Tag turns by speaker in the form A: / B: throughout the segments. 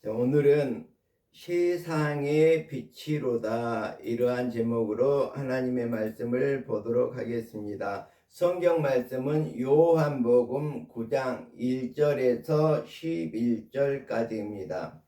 A: 오늘은 세상의 빛이로다 이러한 제목으로 하나님의 말씀을 보도록 하겠습니다. 성경 말씀은 요한복음 9장 1절에서 11절까지입니다.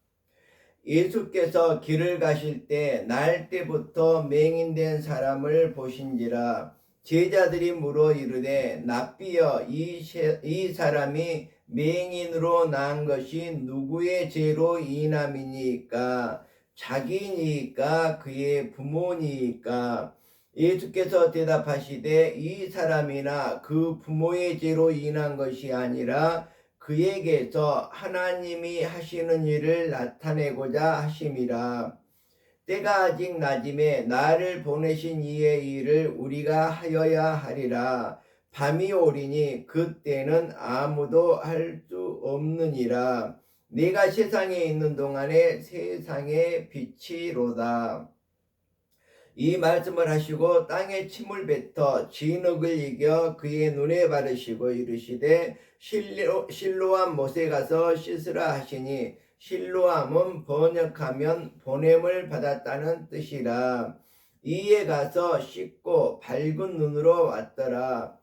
A: 예수께서 길을 가실 때 날 때부터 맹인된 사람을 보신지라. 제자들이 물어 이르되 납비여 이 사람이 맹인으로 난 것이 누구의 죄로 인함이니까? 자기니까 그의 부모니까? 예수께서 대답하시되 이 사람이나 그 부모의 죄로 인한 것이 아니라 그에게서 하나님이 하시는 일을 나타내고자 하심이라. 때가 아직 낮음에 나를 보내신 이의 일을 우리가 하여야 하리라. 밤이 오리니 그때는 아무도 할 수 없느니라. 내가 세상에 있는 동안에 세상의 빛이로다. 이 말씀을 하시고 땅에 침을 뱉어 진흙을 이겨 그의 눈에 바르시고 이르시되 실로암 못에 가서 씻으라 하시니, 실로암은 번역하면 보냄을 받았다는 뜻이라. 이에 가서 씻고 밝은 눈으로 왔더라.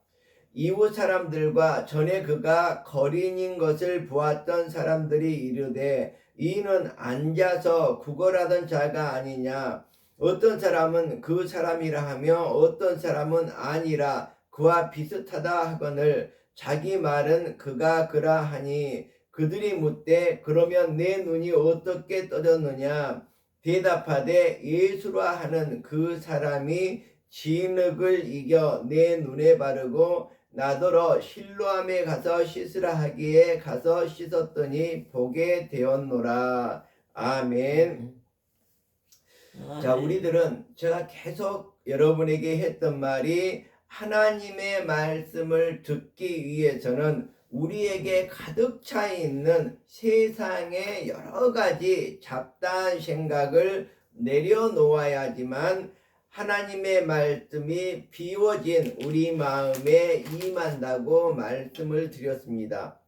A: 이웃 사람들과 전에 그가 거린인 것을 보았던 사람들이 이르되 이는 앉아서 구걸하던 자가 아니냐. 어떤 사람은 그 사람이라 하며 어떤 사람은 아니라 그와 비슷하다 하거늘 자기 말은 그가 그라 하니, 그들이 묻되 그러면 내 눈이 어떻게 떠졌느냐. 대답하되 예수라 하는 그 사람이 진흙을 이겨 내 눈에 바르고 나더러 실로암에 가서 씻으라 하기에 가서 씻었더니 보게 되었노라. 아멘. 자, 우리들은 제가 계속 여러분에게 했던 말이, 하나님의 말씀을 듣기 위해서는 우리에게 가득 차 있는 세상의 여러 가지 잡다한 생각을 내려놓아야지만 하나님의 말씀이 비워진 우리 마음에 임한다고 말씀을 드렸습니다.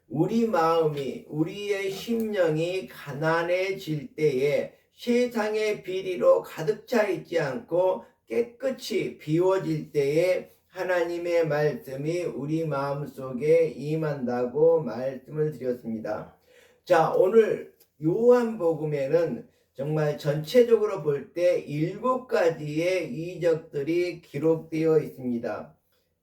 A: 우리 마음이, 우리의 심령이 가난해질 때에 세상의 비리로 가득 차 있지 않고 깨끗이 비워질 때에 하나님의 말씀이 우리 마음속에 임한다고 말씀을 드렸습니다. 자, 오늘 요한복음에는 정말 전체적으로 볼 때 7가지의 이적들이 기록되어 있습니다.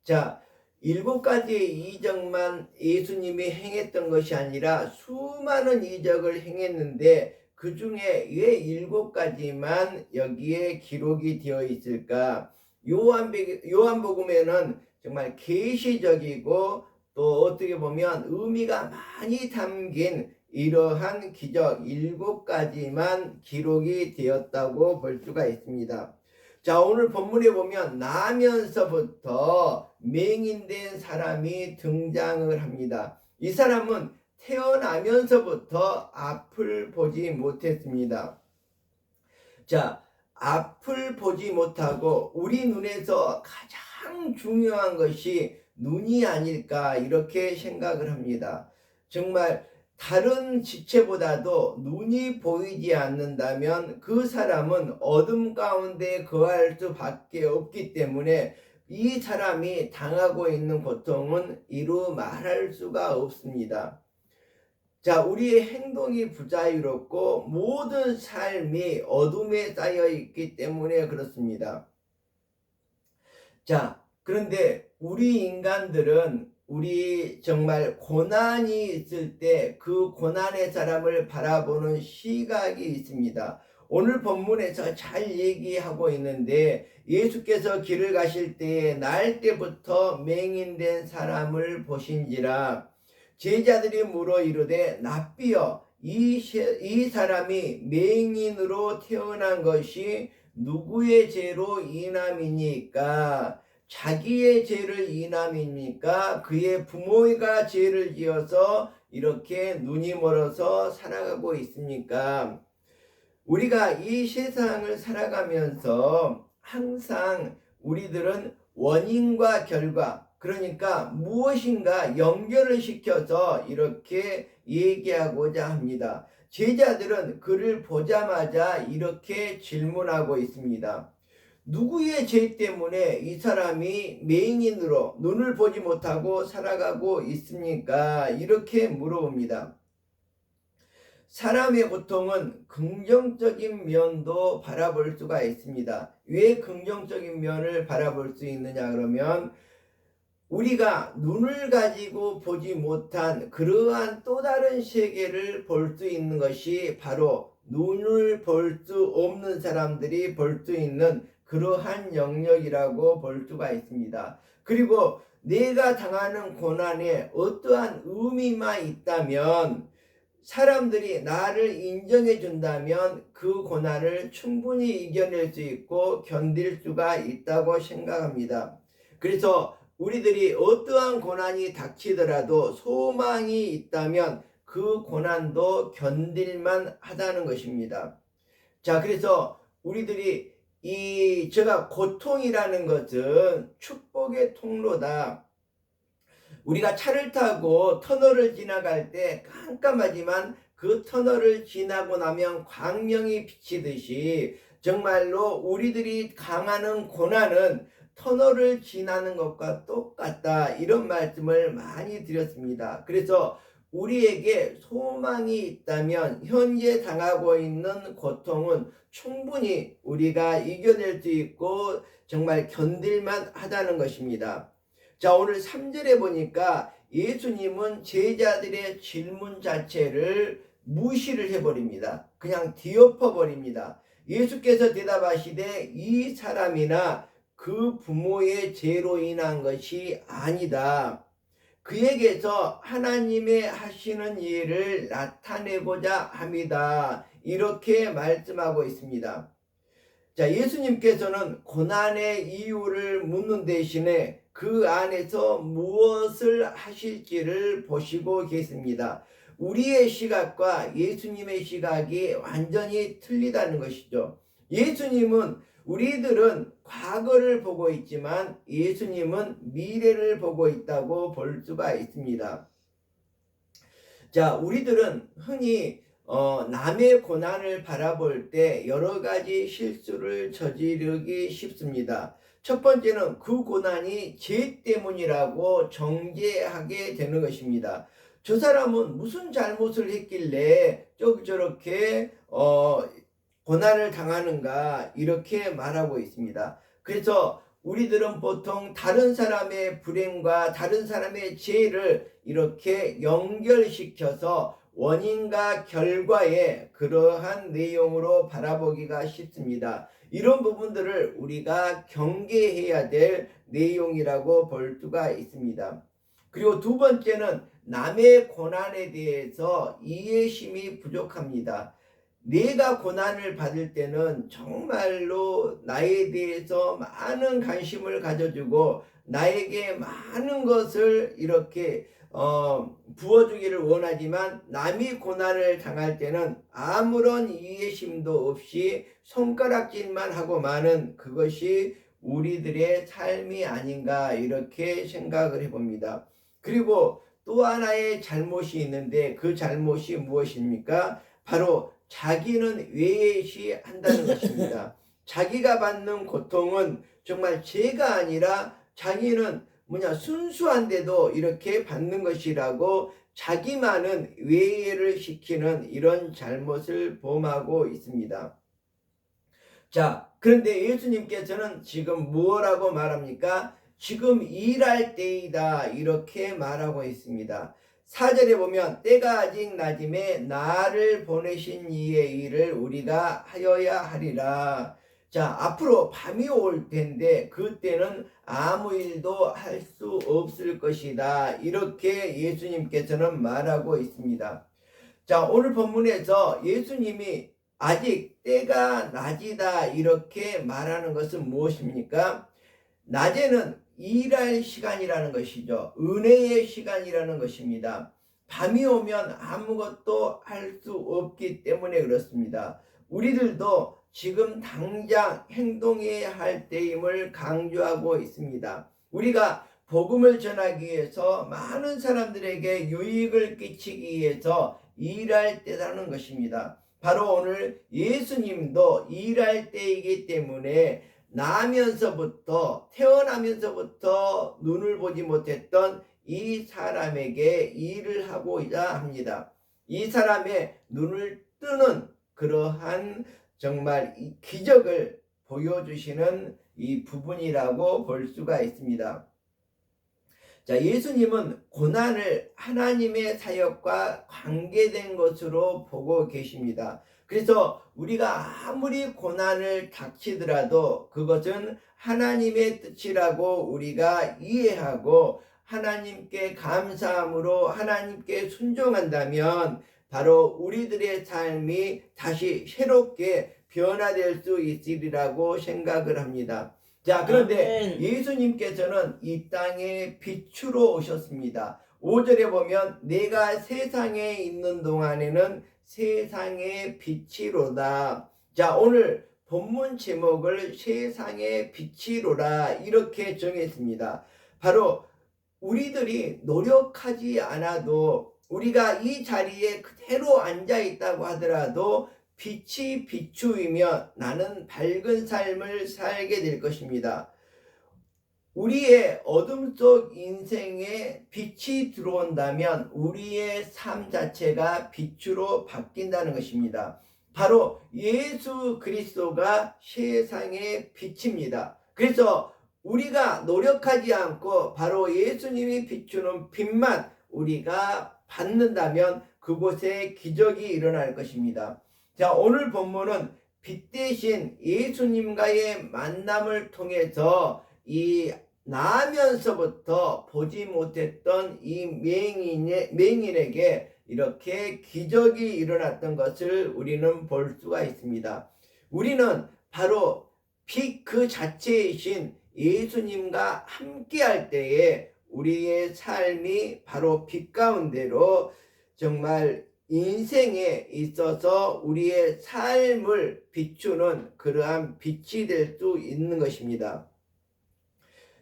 A: 자, 7가지의 이적만 예수님이 행했던 것이 아니라 수많은 이적을 행했는데 그 중에 왜 7가지만 여기에 기록이 되어 있을까? 요한복음에는 정말 계시적이고 또 어떻게 보면 의미가 많이 담긴 이러한 기적 7가지만 기록이 되었다고 볼 수가 있습니다. 자, 오늘 본문에 보면 나면서부터 맹인된 사람이 등장을 합니다. 이 사람은 태어나면서부터 앞을 보지 못했습니다. 자, 앞을 보지 못하고 우리 눈에서 가장 중요한 것이 눈이 아닐까 이렇게 생각을 합니다. 정말 다른 지체보다도 눈이 보이지 않는다면 그 사람은 어둠 가운데 거할 수밖에 없기 때문에 이 사람이 당하고 있는 고통은 이루 말할 수가 없습니다. 자, 우리의 행동이 부자유롭고 모든 삶이 어둠에 쌓여 있기 때문에 그렇습니다. 자, 그런데 우리 인간들은 우리 정말 고난이 있을 때 그 고난의 사람을 바라보는 시각이 있습니다. 오늘 본문에서 잘 얘기하고 있는데, 예수께서 길을 가실 때에 날 때부터 맹인된 사람을 보신지라. 제자들이 물어 이르되 납비여 이 사람이 맹인으로 태어난 것이 누구의 죄로 인함이니까? 자기의 죄를 인함입니까? 그의 부모가 죄를 지어서 이렇게 눈이 멀어서 살아가고 있습니까? 우리가 이 세상을 살아가면서 항상 우리들은 원인과 결과, 그러니까 무엇인가 연결을 시켜서 이렇게 얘기하고자 합니다. 제자들은 그를 보자마자 이렇게 질문하고 있습니다. 누구의 죄 때문에 이 사람이 맹인으로 눈을 보지 못하고 살아가고 있습니까? 이렇게 물어봅니다. 사람의 고통은 긍정적인 면도 바라볼 수가 있습니다. 왜 긍정적인 면을 바라볼 수 있느냐 그러면 우리가 눈을 가지고 보지 못한 그러한 또 다른 세계를 볼 수 있는 것이 바로 눈을 볼 수 없는 사람들이 볼 수 있는 그러한 영역이라고 볼 수가 있습니다. 그리고 내가 당하는 고난에 어떠한 의미만 있다면 사람들이 나를 인정해 준다면 그 고난을 충분히 이겨낼 수 있고 견딜 수가 있다고 생각합니다. 그래서 우리들이 어떠한 고난이 닥치더라도 소망이 있다면 그 고난도 견딜만 하다는 것입니다. 자, 그래서 우리들이 제가 고통이라는 것은 축복의 통로다. 우리가 차를 타고 터널을 지나갈 때 깜깜하지만 그 터널을 지나고 나면 광명이 비치듯이 정말로 우리들이 당하는 고난은 터널을 지나는 것과 똑같다, 이런 말씀을 많이 드렸습니다. 그래서 우리에게 소망이 있다면 현재 당하고 있는 고통은 충분히 우리가 이겨낼 수 있고 정말 견딜만 하다는 것입니다. 자, 오늘 3절에 보니까 예수님은 제자들의 질문 자체를 무시를 해버립니다. 그냥 뒤엎어버립니다. 예수께서 대답하시되 이 사람이나 그 부모의 죄로 인한 것이 아니다. 그에게서 하나님의 하시는 일을 나타내고자 합니다. 이렇게 말씀하고 있습니다. 자, 예수님께서는 고난의 이유를 묻는 대신에 그 안에서 무엇을 하실지를 보시고 계십니다. 우리의 시각과 예수님의 시각이 완전히 틀리다는 것이죠. 우리들은 과거를 보고 있지만 예수님은 미래를 보고 있다고 볼 수가 있습니다. 자, 우리들은 흔히 남의 고난을 바라볼 때 여러 가지 실수를 저지르기 쉽습니다. 첫 번째는 그 고난이 죄 때문이라고 정죄하게 되는 것입니다. 저 사람은 무슨 잘못을 했길래 저렇게 고난을 당하는가, 이렇게 말하고 있습니다. 그래서 우리들은 보통 다른 사람의 불행과 다른 사람의 죄를 이렇게 연결시켜서 원인과 결과의 그러한 내용으로 바라보기가 쉽습니다. 이런 부분들을 우리가 경계해야 될 내용이라고 볼 수가 있습니다. 그리고 두 번째는 남의 고난에 대해서 이해심이 부족합니다. 내가 고난을 받을 때는 정말로 나에 대해서 많은 관심을 가져주고 나에게 많은 것을 이렇게 부어주기를 원하지만 남이 고난을 당할 때는 아무런 이해심도 없이 손가락질만 하고 마는 그것이 우리들의 삶이 아닌가, 이렇게 생각을 해봅니다. 그리고 또 하나의 잘못이 있는데 그 잘못이 무엇입니까? 바로 자기는 외시한다는 것입니다. 자기가 받는 고통은 정말 죄가 아니라 자기는 순수한데도 이렇게 받는 것이라고 자기만은 외예를 시키는 이런 잘못을 범하고 있습니다. 자, 그런데 예수님께서는 지금 뭐라고 말합니까? 지금 일할 때이다, 이렇게 말하고 있습니다. 4절에 보면 때가 아직 낮음에 나를 보내신 이의 일을 우리가 하여야 하리라. 자, 앞으로 밤이 올 텐데 그때는 아무 일도 할 수 없을 것이다, 이렇게 예수님께서는 말하고 있습니다. 자, 오늘 본문에서 예수님이 아직 때가 낮이다 이렇게 말하는 것은 무엇입니까? 낮에는 일할 시간이라는 것이죠. 은혜의 시간이라는 것입니다. 밤이 오면 아무것도 할 수 없기 때문에 그렇습니다. 우리들도 지금 당장 행동해야 할 때임을 강조하고 있습니다. 우리가 복음을 전하기 위해서 많은 사람들에게 유익을 끼치기 위해서 일할 때라는 것입니다. 바로 오늘 예수님도 일할 때이기 때문에 태어나면서부터 눈을 보지 못했던 이 사람에게 일을 하고자 합니다. 이 사람의 눈을 뜨는 그러한 정말 이 기적을 보여주시는 이 부분이라고 볼 수가 있습니다. 자, 예수님은 고난을 하나님의 사역과 관계된 것으로 보고 계십니다. 그래서 우리가 아무리 고난을 닥치더라도 그것은 하나님의 뜻이라고 우리가 이해하고 하나님께 감사함으로 하나님께 순종한다면 바로 우리들의 삶이 다시 새롭게 변화될 수 있으리라고 생각을 합니다. 자, 그런데
B: 아멘.
A: 예수님께서는 이 땅에 빛으로 오셨습니다. 5절에 보면 내가 세상에 있는 동안에는 세상의 빛이로다. 자, 오늘 본문 제목을 세상의 빛이로라 이렇게 정했습니다. 바로 우리들이 노력하지 않아도 우리가 이 자리에 그대로 앉아 있다고 하더라도 빛이 비추이며 나는 밝은 삶을 살게 될 것입니다. 우리의 어둠 속 인생에 빛이 들어온다면 우리의 삶 자체가 빛으로 바뀐다는 것입니다. 바로 예수 그리스도가 세상의 빛입니다. 그래서 우리가 노력하지 않고 바로 예수님이 비추는 빛만 우리가 받는다면 그곳에 기적이 일어날 것입니다. 자, 오늘 본문은 빛 대신 예수님과의 만남을 통해서 이 나면서부터 보지 못했던 이 맹인에게 이렇게 기적이 일어났던 것을 우리는 볼 수가 있습니다. 우리는 바로 빛 그 자체이신 예수님과 함께 할 때에 우리의 삶이 바로 빛 가운데로 정말 인생에 있어서 우리의 삶을 비추는 그러한 빛이 될 수 있는 것입니다.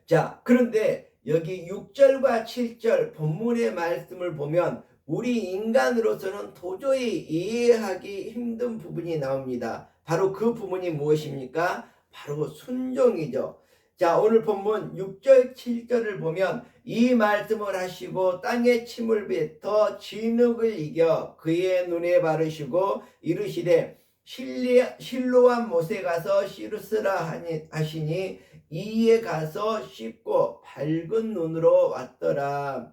A: 자, 그런데 여기 6절과 7절 본문의 말씀을 보면 우리 인간으로서는 도저히 이해하기 힘든 부분이 나옵니다. 바로 그 부분이 무엇입니까? 바로 순종이죠. 자, 오늘 본문 6절 7절을 보면 이 말씀을 하시고 땅에 침을 뱉어 진흙을 이겨 그의 눈에 바르시고 이르시되 실로암 못에 가서 씻으라 하시니 이에 가서 씻고 밝은 눈으로 왔더라.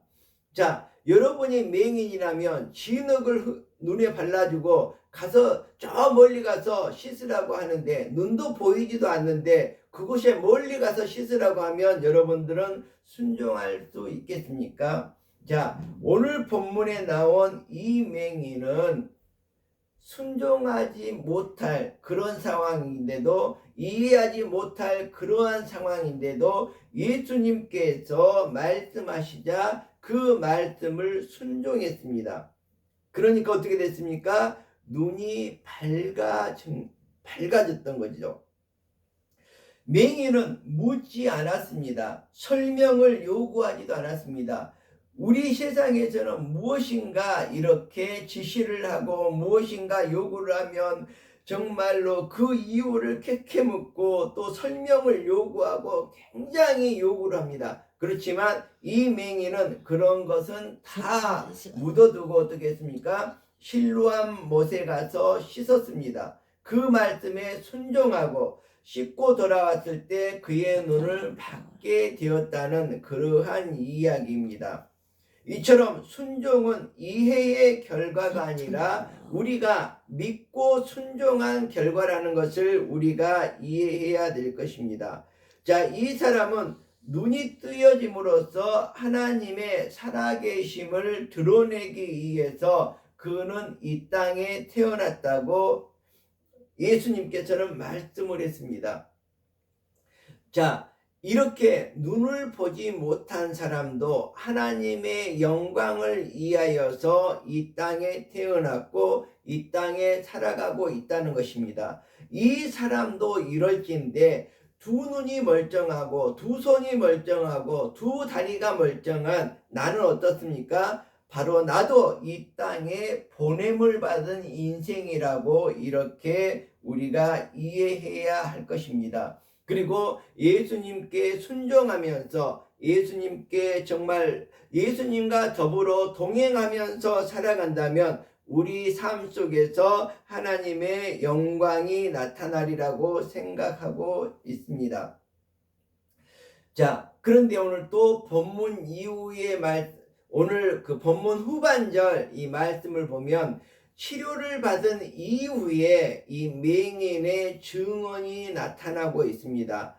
A: 자, 여러분이 맹인이라면 진흙을 눈에 발라주고 가서 저 멀리 가서 씻으라고 하는데 눈도 보이지도 않는데 그곳에 멀리 가서 씻으라고 하면 여러분들은 순종할 수 있겠습니까? 자, 오늘 본문에 나온 이 맹인은 순종하지 못할 그런 상황인데도 이해하지 못할 그러한 상황인데도 예수님께서 말씀하시자 그 말씀을 순종했습니다. 그러니까 어떻게 됐습니까? 눈이 밝아졌던 거죠. 맹인은 묻지 않았습니다. 설명을 요구하지도 않았습니다. 우리 세상에서는 무엇인가 이렇게 지시를 하고 무엇인가 요구를 하면 정말로 그 이유를 캐캐 묻고 또 설명을 요구하고 굉장히 요구를 합니다. 그렇지만 이 맹인은 그런 것은 다 묻어두고 어떻게 했습니까? 실로암 못에 가서 씻었습니다. 그 말씀에 순종하고 씻고 돌아왔을 때 그의 눈을 받게 되었다는 그러한 이야기입니다. 이처럼 순종은 이해의 결과가 아니라 우리가 믿고 순종한 결과라는 것을 우리가 이해해야 될 것입니다. 자, 이 사람은 눈이 뜨여짐으로써 하나님의 살아계심을 드러내기 위해서 그는 이 땅에 태어났다고 예수님께서는 말씀을 했습니다. 자, 이렇게 눈을 보지 못한 사람도 하나님의 영광을 위하여서 이 땅에 태어났고 이 땅에 살아가고 있다는 것입니다. 이 사람도 이럴진데 두 눈이 멀쩡하고 두 손이 멀쩡하고 두 다리가 멀쩡한 나는 어떻습니까? 바로 나도 이 땅에 보냄을 받은 인생이라고 이렇게 우리가 이해해야 할 것입니다. 그리고 예수님께 순종하면서 예수님께 정말 예수님과 더불어 동행하면서 살아간다면 우리 삶 속에서 하나님의 영광이 나타나리라고 생각하고 있습니다. 자, 그런데 오늘 또 본문 이후의 오늘 그 본문 후반절 이 말씀을 보면 치료를 받은 이후에 이 맹인의 증언이 나타나고 있습니다.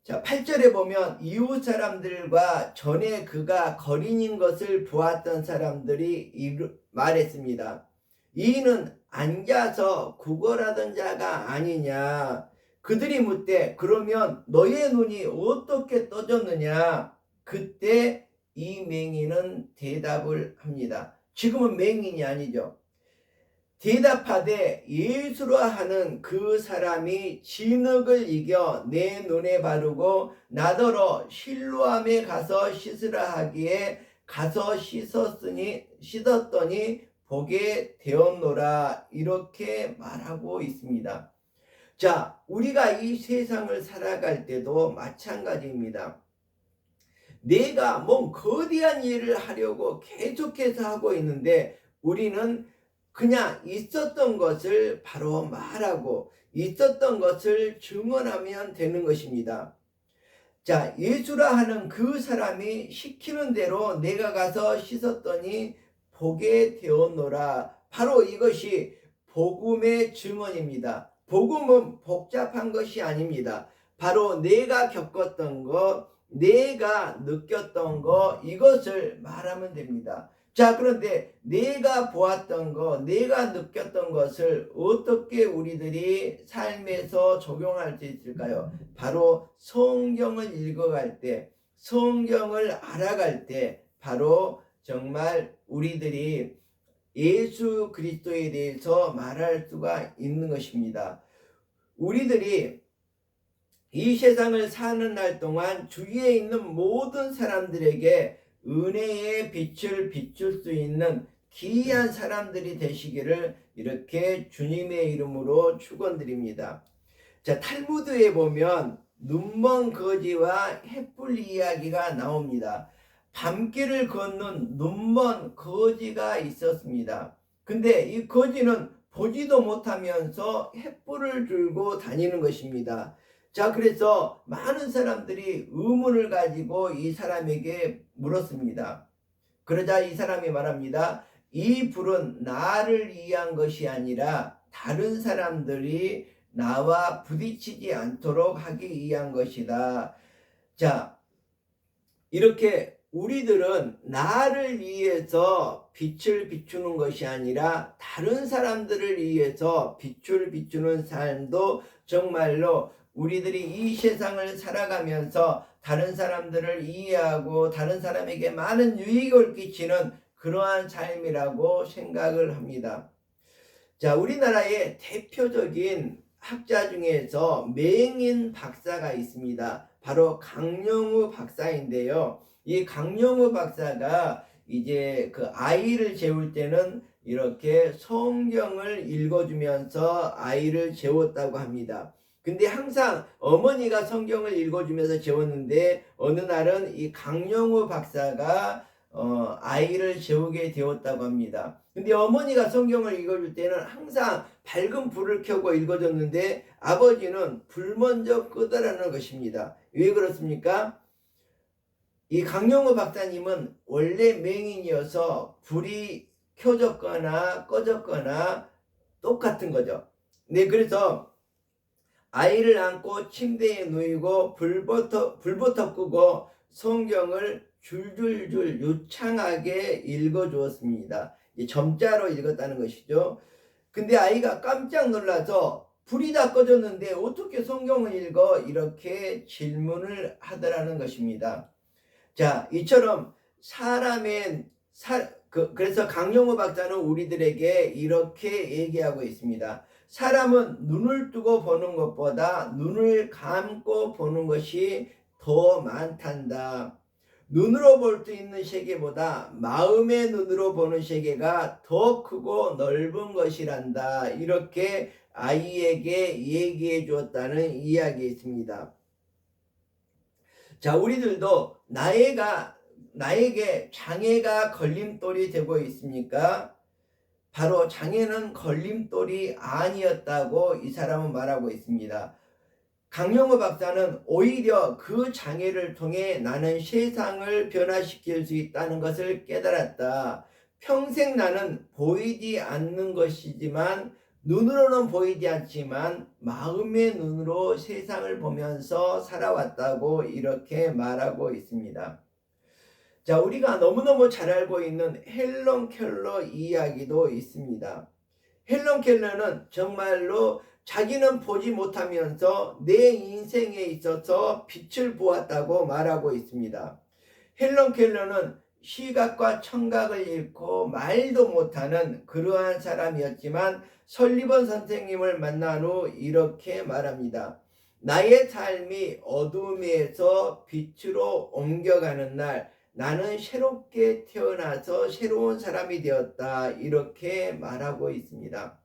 A: 자, 8절에 보면 이웃 사람들과 전에 그가 거린인 것을 보았던 사람들이 말했습니다. 이는 앉아서 구걸하던 자가 아니냐. 그들이 묻되 그러면 너의 눈이 어떻게 떠졌느냐. 그때 이 맹인은 대답을 합니다. 지금은 맹인이 아니죠. 대답하되 예수라 하는 그 사람이 진흙을 이겨 내 눈에 바르고 나더러 실로암에 가서 씻으라 하기에 가서 씻었더니 보게 되었노라. 이렇게 말하고 있습니다. 자, 우리가 이 세상을 살아갈 때도 마찬가지입니다. 내가 뭔 거대한 일을 하려고 계속해서 하고 있는데 우리는 그냥 있었던 것을 바로 말하고 있었던 것을 증언하면 되는 것입니다. 자, 예수라 하는 그 사람이 시키는 대로 내가 가서 씻었더니 보게 되었노라. 바로 이것이 복음의 증언입니다. 복음은 복잡한 것이 아닙니다. 바로 내가 겪었던 것, 내가 느꼈던 것, 이것을 말하면 됩니다. 자, 그런데 내가 보았던 것, 내가 느꼈던 것을 어떻게 우리들이 삶에서 적용할 수 있을까요? 바로 성경을 읽어갈 때, 성경을 알아갈 때, 바로 정말 우리들이 예수 그리스도에 대해서 말할 수가 있는 것입니다. 우리들이 이 세상을 사는 날 동안 주위에 있는 모든 사람들에게 은혜의 빛을 비출 수 있는 귀한 사람들이 되시기를 이렇게 주님의 이름으로 축원드립니다. 자, 탈무드에 보면 눈먼 거지와 횃불 이야기가 나옵니다. 밤길을 걷는 눈먼 거지가 있었습니다. 근데 이 거지는 보지도 못하면서 횃불을 들고 다니는 것입니다. 자, 그래서 많은 사람들이 의문을 가지고 이 사람에게 물었습니다. 그러자 이 사람이 말합니다. 이 불은 나를 위한 것이 아니라 다른 사람들이 나와 부딪히지 않도록 하기 위한 것이다. 자, 이렇게 우리들은 나를 위해서 빛을 비추는 것이 아니라 다른 사람들을 위해서 빛을 비추는 삶도 정말로 우리들이 이 세상을 살아가면서 다른 사람들을 이해하고 다른 사람에게 많은 유익을 끼치는 그러한 삶이라고 생각을 합니다. 자, 우리나라의 대표적인 학자 중에서 맹인 박사가 있습니다. 바로 강영우 박사인데요. 이 강영우 박사가 이제 그 아이를 재울 때는 이렇게 성경을 읽어주면서 아이를 재웠다고 합니다. 근데 항상 어머니가 성경을 읽어주면서 재웠는데 어느 날은 이 강영우 박사가 아이를 재우게 되었다고 합니다. 근데 어머니가 성경을 읽어줄 때는 항상 밝은 불을 켜고 읽어줬는데 아버지는 불 먼저 끄더라는 것입니다. 왜 그렇습니까? 이 강영우 박사님은 원래 맹인이어서 불이 켜졌거나 꺼졌거나 똑같은 거죠. 네, 그래서 아이를 안고 침대에 누이고 불부터 끄고 성경을 줄줄줄 유창하게 읽어주었습니다. 점자로 읽었다는 것이죠. 근데 아이가 깜짝 놀라서 불이 다 꺼졌는데 어떻게 성경을 읽어? 이렇게 질문을 하더라는 것입니다. 자, 이처럼 그래서 강영우 박사는 우리들에게 이렇게 얘기하고 있습니다. 사람은 눈을 뜨고 보는 것보다 눈을 감고 보는 것이 더 많단다. 눈으로 볼 수 있는 세계보다 마음의 눈으로 보는 세계가 더 크고 넓은 것이란다. 이렇게 아이에게 얘기해 주었다는 이야기 있습니다. 자, 우리들도 나에게 장애가 걸림돌이 되고 있습니까? 바로 장애는 걸림돌이 아니었다고 이 사람은 말하고 있습니다. 강영호 박사는 오히려 그 장애를 통해 나는 세상을 변화시킬 수 있다는 것을 깨달았다. 평생 나는 보이지 않는 것이지만, 눈으로는 보이지 않지만 마음의 눈으로 세상을 보면서 살아왔다고 이렇게 말하고 있습니다. 자, 우리가 너무너무 잘 알고 있는 헬런 켈러 이야기도 있습니다. 헬런 켈러는 정말로 자기는 보지 못하면서 내 인생에 있어서 빛을 보았다고 말하고 있습니다. 헬런 켈러는 시각과 청각을 잃고 말도 못하는 그러한 사람이었지만 설리번 선생님을 만난 후 이렇게 말합니다. 나의 삶이 어둠에서 빛으로 옮겨가는 날, 나는 새롭게 태어나서 새로운 사람이 되었다. 이렇게 말하고 있습니다.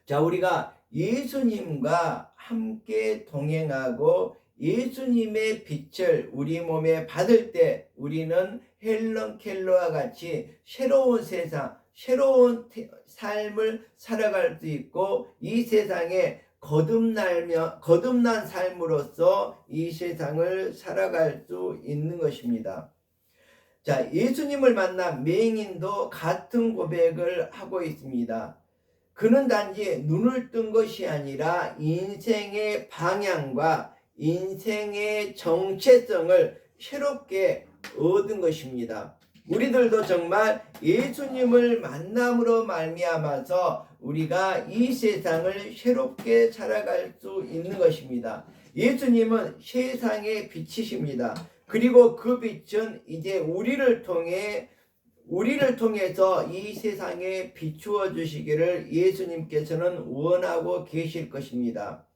A: 자, 우리가 예수님과 함께 동행하고 예수님의 빛을 우리 몸에 받을 때 우리는 헬런 켈러와 같이 새로운 세상, 새로운 삶을 살아갈 수 있고, 이 세상에 거듭난 삶으로서 이 세상을 살아갈 수 있는 것입니다. 자, 예수님을 만난 맹인도 같은 고백을 하고 있습니다. 그는 단지 눈을 뜬 것이 아니라 인생의 방향과 인생의 정체성을 새롭게 얻은 것입니다. 우리들도 정말 예수님을 만남으로 말미암아서 우리가 이 세상을 새롭게 살아갈 수 있는 것입니다. 예수님은 세상의 빛이십니다. 그리고 그 빛은 이제 우리를 통해서 이 세상에 비추어 주시기를 예수님께서는 원하고 계실 것입니다.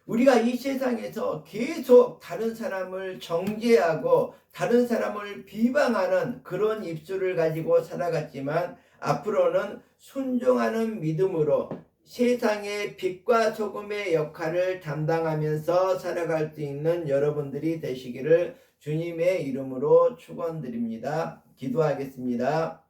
A: 우리가 이 세상에서 계속 다른 사람을 정죄하고 다른 사람을 비방하는 그런 입술을 가지고 살아갔지만, 앞으로는 순종하는 믿음으로 세상의 빛과 소금의 역할을 담당하면서 살아갈 수 있는 여러분들이 되시기를 주님의 이름으로 축원드립니다. 기도하겠습니다.